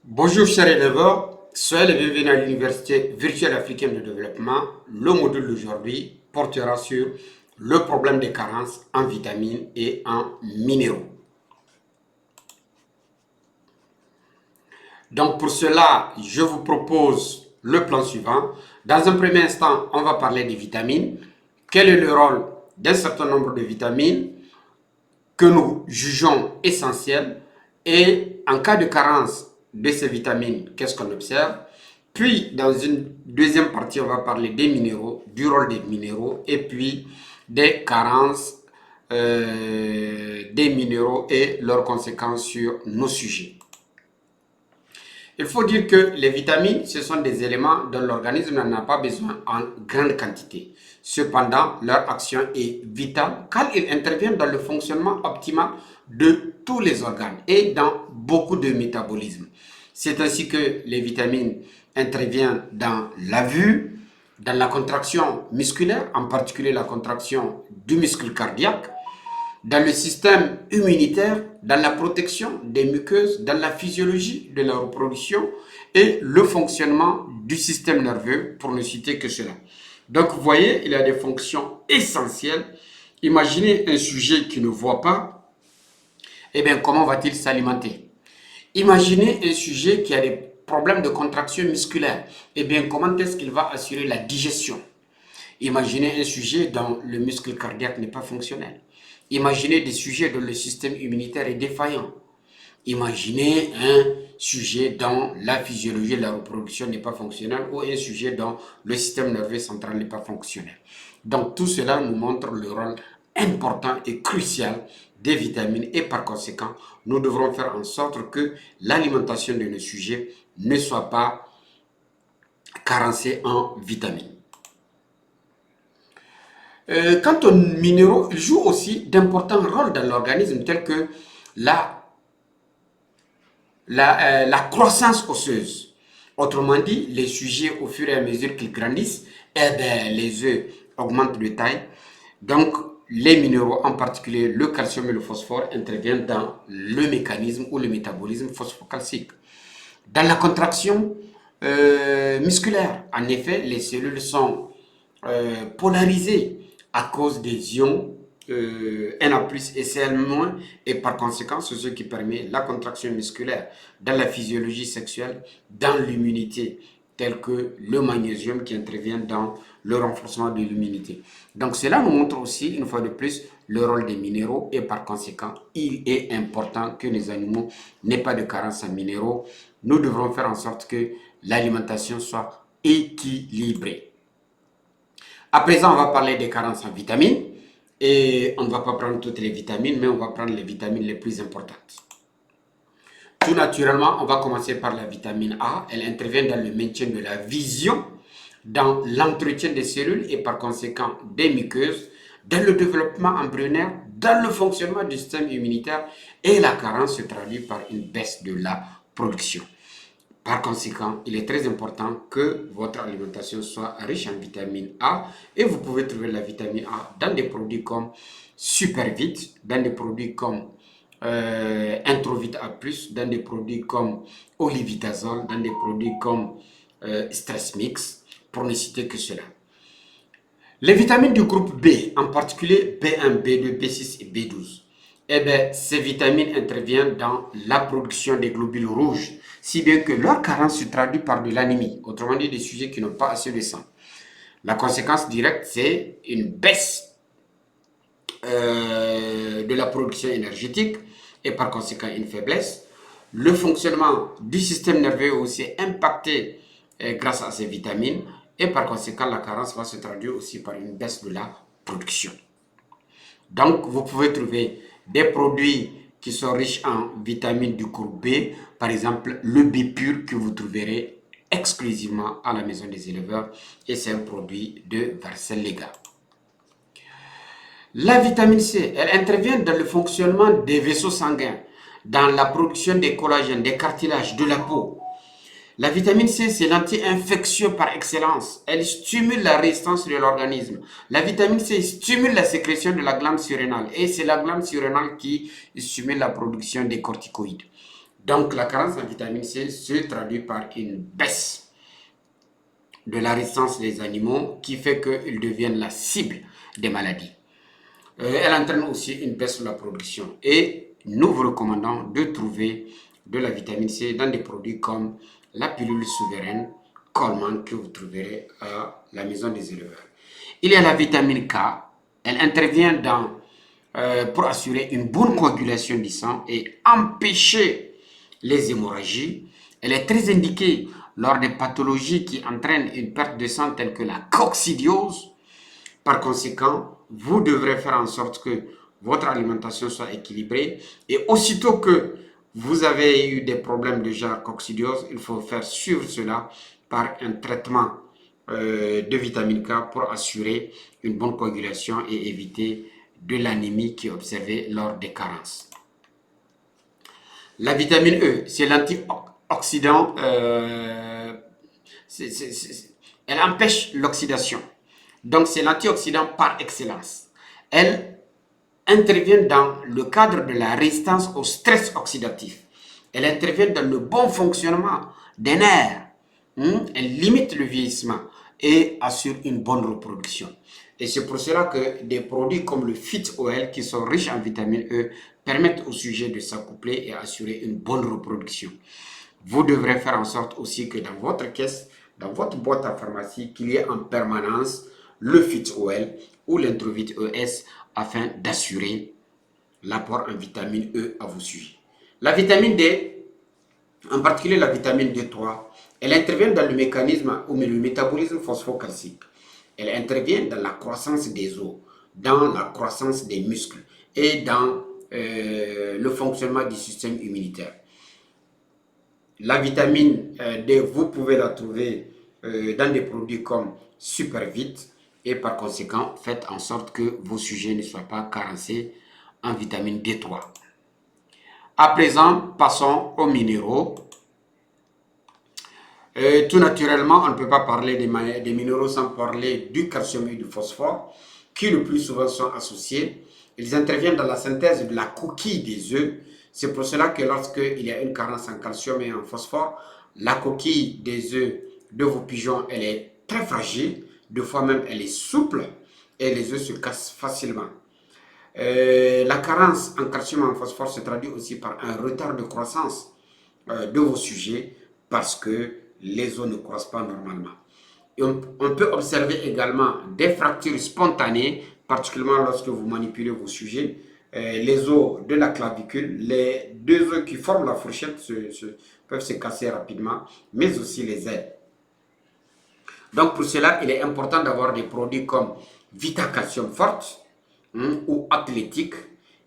Bonjour chers élèves, soyez les bienvenus à l'Université virtuelle africaine de développement. Le module d'aujourd'hui portera sur le problème des carences en vitamines et en minéraux. Donc pour cela, je vous propose le plan suivant. Dans un premier instant, on va parler des vitamines. Quel est le rôle d'un certain nombre de vitamines que nous jugeons essentielles et en cas de carence de ces vitamines, qu'est-ce qu'on observe? Puis, dans une deuxième partie, on va parler des minéraux, du rôle des minéraux et puis des carences des minéraux et leurs conséquences sur nos sujets. Il faut dire que les vitamines, ce sont des éléments dont l'organisme n'en a pas besoin en grande quantité. Cependant, leur action est vitale car ils interviennent dans le fonctionnement optimal de tous les organes et dans beaucoup de métabolismes. C'est ainsi que les vitamines interviennent dans la vue, dans la contraction musculaire, en particulier la contraction du muscle cardiaque, dans le système immunitaire, dans la protection des muqueuses, dans la physiologie de la reproduction et le fonctionnement du système nerveux, pour ne citer que cela. Donc, vous voyez, il y a des fonctions essentielles. Imaginez un sujet qui ne voit pas, eh bien, comment va-t-il s'alimenter? Imaginez un sujet qui a des problèmes de contraction musculaire, eh bien, comment est-ce qu'il va assurer la digestion? Imaginez un sujet dont le muscle cardiaque n'est pas fonctionnel. Imaginez des sujets dont le système immunitaire est défaillant. Imaginez un sujet dont la physiologie de la reproduction n'est pas fonctionnelle ou un sujet dont le système nerveux central n'est pas fonctionnel. Donc tout cela nous montre le rôle important et crucial des vitamines et par conséquent, nous devrons faire en sorte que l'alimentation de nos sujets ne soit pas carencée en vitamines. Quant aux minéraux, ils jouent aussi d'importants rôles dans l'organisme, tels que la croissance osseuse. Autrement dit, les sujets, au fur et à mesure qu'ils grandissent, eh bien, les œufs augmentent de taille. Donc, les minéraux, en particulier le calcium et le phosphore, interviennent dans le mécanisme ou le métabolisme phosphocalcique. Dans la contraction musculaire, en effet, les cellules sont polarisées à cause des ions Na+, et Cl-, et par conséquent, c'est ce qui permet la contraction musculaire dans la physiologie sexuelle, dans l'immunité, tel que le magnésium qui intervient dans le renforcement de l'immunité. Donc cela nous montre aussi, une fois de plus, le rôle des minéraux et par conséquent, il est important que les animaux n'aient pas de carence en minéraux. Nous devrons faire en sorte que l'alimentation soit équilibrée. À présent, on va parler des carences en vitamines. Et on ne va pas prendre toutes les vitamines, mais on va prendre les vitamines les plus importantes. Tout naturellement, on va commencer par la vitamine A. Elle intervient dans le maintien de la vision, dans l'entretien des cellules et par conséquent des muqueuses, dans le développement embryonnaire, dans le fonctionnement du système immunitaire et la carence se traduit par une baisse de la production. Par conséquent, il est très important que votre alimentation soit riche en vitamine A et vous pouvez trouver la vitamine A dans des produits comme Supervit, dans des produits comme Introvit A+, dans des produits comme Olivitazole, dans des produits comme Stress Mix, pour ne citer que cela. Les vitamines du groupe B, en particulier B1, B2, B6 et B12, eh bien, ces vitamines interviennent dans la production des globules rouges, si bien que leur carence se traduit par de l'anémie, autrement dit des sujets qui n'ont pas assez de sang. La conséquence directe, c'est une baisse de la production énergétique et par conséquent une faiblesse. Le fonctionnement du système nerveux est aussi impacté grâce à ces vitamines et par conséquent la carence va se traduire aussi par une baisse de la production. Donc vous pouvez trouver des produits qui sont riches en vitamines du groupe B, par exemple le B pur que vous trouverez exclusivement à la maison des éleveurs et c'est un produit de Varcellega. La vitamine C, elle intervient dans le fonctionnement des vaisseaux sanguins, dans la production des collagènes, des cartilages, de la peau. La vitamine C, c'est l'anti-infectieux par excellence. Elle stimule la résistance de l'organisme. La vitamine C stimule la sécrétion de la glande surrénale. Et c'est la glande surrénale qui stimule la production des corticoïdes. Donc la carence en vitamine C se traduit par une baisse de la résistance des animaux qui fait qu'ils deviennent la cible des maladies. Elle entraîne aussi une baisse de la production. Et nous vous recommandons de trouver de la vitamine C dans des produits comme la pilule souveraine Coleman que vous trouverez à la maison des éleveurs. Il y a la vitamine K. Elle intervient pour assurer une bonne coagulation du sang et empêcher les hémorragies. Elle est très indiquée lors des pathologies qui entraînent une perte de sang telle que la coccidiose. Par conséquent, vous devrez faire en sorte que votre alimentation soit équilibrée et aussitôt que vous avez eu des problèmes de genre coccidiose, il faut faire suivre cela par un traitement de vitamine K pour assurer une bonne coagulation et éviter de l'anémie qui est observée lors des carences. La vitamine E, c'est l'antioxydant, elle empêche l'oxydation. Donc c'est l'antioxydant par excellence. Elle intervient dans le cadre de la résistance au stress oxydatif. Elle intervient dans le bon fonctionnement des nerfs. Elle limite le vieillissement et assure une bonne reproduction. Et c'est pour cela que des produits comme le Fit Oil, qui sont riches en vitamine E, permettent au sujet de s'accoupler et assurer une bonne reproduction. Vous devrez faire en sorte aussi que dans votre caisse, dans votre boîte à pharmacie, qu'il y ait en permanence le Fit Oil ou l'Introvit ES afin d'assurer l'apport en vitamine E à vos sujets. La vitamine D, en particulier la vitamine D3, elle intervient dans le mécanisme ou le métabolisme phosphocalcique. Elle intervient dans la croissance des os, dans la croissance des muscles et dans le fonctionnement du système immunitaire. La vitamine D, vous pouvez la trouver dans des produits comme Supervit et par conséquent, faites en sorte que vos sujets ne soient pas carencés en vitamine D3. À présent, passons aux minéraux. Tout naturellement, on ne peut pas parler des minéraux sans parler du calcium et du phosphore, qui le plus souvent sont associés. Ils interviennent dans la synthèse de la coquille des œufs. C'est pour cela que lorsqu'il y a une carence en calcium et en phosphore, la coquille des œufs de vos pigeons, elle est très fragile. Deux fois même, elle est souple et les œufs se cassent facilement. La carence en calcium et en phosphore se traduit aussi par un retard de croissance de vos sujets parce que les os ne croissent pas normalement. Et on peut observer également des fractures spontanées, particulièrement lorsque vous manipulez vos sujets. Les os de la clavicule, les deux os qui forment la fourchette peuvent se casser rapidement, mais aussi les ailes. Donc pour cela, il est important d'avoir des produits comme Vita Calcium Forte ou Athlétique,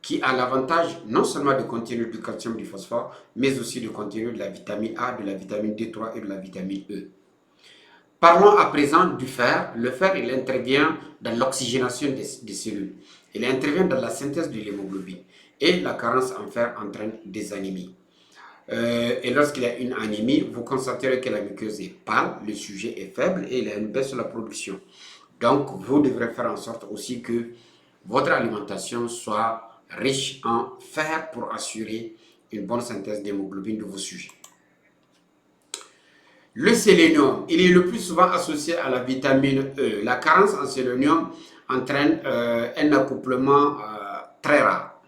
qui a l'avantage non seulement de contenir du calcium, du phosphore, mais aussi de contenir de la vitamine A, de la vitamine D3 et de la vitamine E. Parlons à présent du fer. Le fer, il intervient dans l'oxygénation des cellules. Il intervient dans la synthèse de l'hémoglobine. Et la carence en fer entraîne des anémies. Et lorsqu'il y a une anémie, vous constaterez que la muqueuse est pâle, le sujet est faible et il y a une baisse de la production. Donc, vous devrez faire en sorte aussi que votre alimentation soit riche en fer pour assurer une bonne synthèse d'hémoglobine de vos sujets. Le sélénium, il est le plus souvent associé à la vitamine E. La carence en sélénium entraîne un accouplement très rare.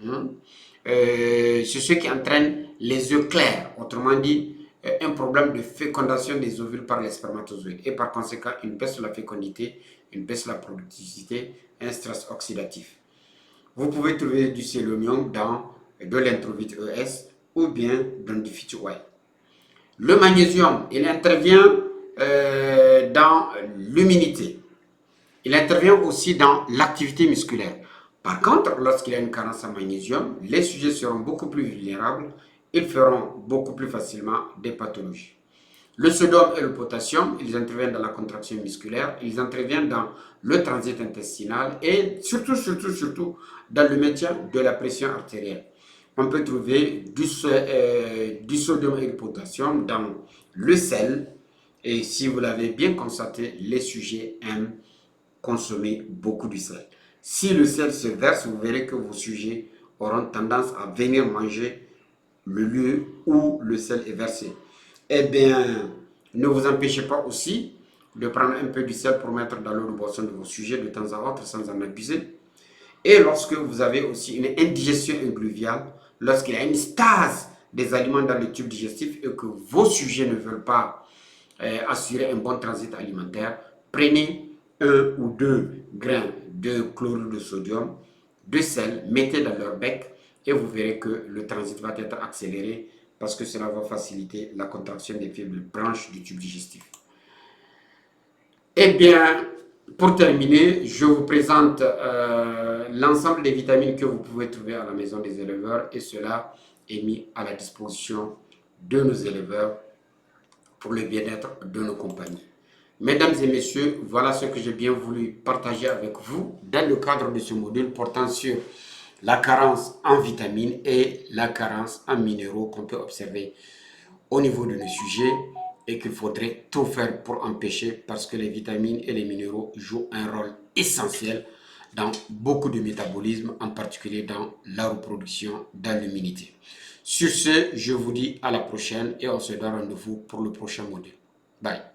C'est ce qui entraîne les œufs clairs, autrement dit, un problème de fécondation des ovules par les spermatozoïdes et par conséquent une baisse de la fécondité, une baisse de la productivité, un stress oxydatif. Vous pouvez trouver du sélénium dans de l'Introvit ES ou bien dans du Fit Oil. Le magnésium, il intervient dans l'immunité. Il intervient aussi dans l'activité musculaire. Par contre, lorsqu'il y a une carence en magnésium, les sujets seront beaucoup plus vulnérables. Ils feront beaucoup plus facilement des pathologies. Le sodium et le potassium, ils interviennent dans la contraction musculaire, ils interviennent dans le transit intestinal et surtout dans le maintien de la pression artérielle. On peut trouver du sodium et du potassium dans le sel et si vous l'avez bien constaté, les sujets aiment consommer beaucoup du sel. Si le sel se verse, vous verrez que vos sujets auront tendance à venir manger le lieu où le sel est versé. Eh bien, ne vous empêchez pas aussi de prendre un peu du sel pour mettre dans l'eau de boisson de vos sujets de temps à autre sans en abuser. Et lorsque vous avez aussi une indigestion ingluviale, lorsqu'il y a une stase des aliments dans le tube digestif et que vos sujets ne veulent pas assurer un bon transit alimentaire, prenez 1 ou 2 grains de chlorure de sodium, de sel, mettez dans leur bec et vous verrez que le transit va être accéléré parce que cela va faciliter la contraction des fibres branches du tube digestif. Eh bien, pour terminer, je vous présente l'ensemble des vitamines que vous pouvez trouver à la maison des éleveurs et cela est mis à la disposition de nos éleveurs pour le bien-être de nos compagnies. Mesdames et messieurs, voilà ce que j'ai bien voulu partager avec vous dans le cadre de ce module portant sur la carence en vitamines et la carence en minéraux qu'on peut observer au niveau de nos sujets et qu'il faudrait tout faire pour empêcher parce que les vitamines et les minéraux jouent un rôle essentiel dans beaucoup de métabolisme, en particulier dans la reproduction, dans l'immunité. Sur ce, je vous dis à la prochaine et on se donne rendez-vous pour le prochain module. Bye.